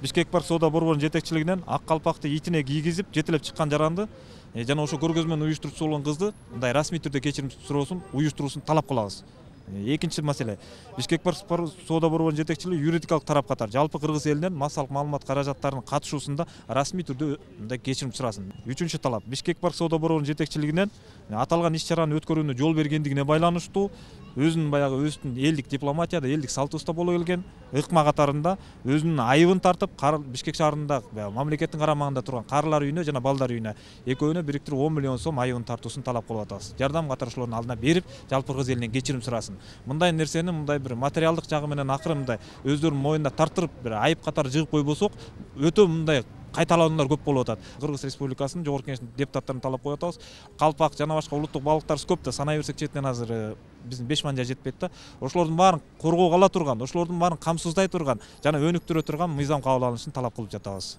Бишкек парк соода борборунун жетекчилигинен ак калпакты итине кийгизип жетелеп чыккан жаранды жана ошо көргөзмөнү уюштуруучу болгон кызды мындай расмий түрдө кечирим суроосун уюштуруусун талап кылабыз. Экинчи маселе, Бишкек парк соода борборунун жетекчилиги юридикалык тарап катары жалпы кыргыз элинен массалык маалымат каражаттарынын катышуусунда расмий түрдө мындай кечирим сурасын. Үчүнчү талап, Бишкек парк соода борборунун жетекчилигинен аталган иш-чараны өткөрүүнү жол бергендигине байланыштуу өзүнүн баягы өзүнүн элдик дипломатияда, элдик салт-устта боло келген ыкма катарында өзүнүн айыбын тартып, Бишкек шаарында мамлекеттин карамагында турган карылар үйүнө жана балдар үйүнө экөөнө бириктирип 10 миллион сом айыбын тартуусун талап кылып атабыз. Жардам катарышуулардын алдына берип, жалпы кыргыз элинен кечирим сурасын. Мындай нерсени мындай бир материалдык жагы менен акыры мындай өздөрүнүн моюнуна тартырып бир айып катары жыгып койбосок, өтө мындай кайталануулар көп болуп атат. Кыргыз Республикасынын жогорку кеңешинин депутаттарына талап коюп атабыз. Калпак жана башка улуттук балыктарыбыз көп да, санай берсек четинен азыр биздин 5 манжа жетпейт да. Ошолордун баарын коргоого ала турган, ошолордун баарын камсыздай турган жана өнүктүрө турган мыйзам кабыл алынышын талап кылып жатабыз.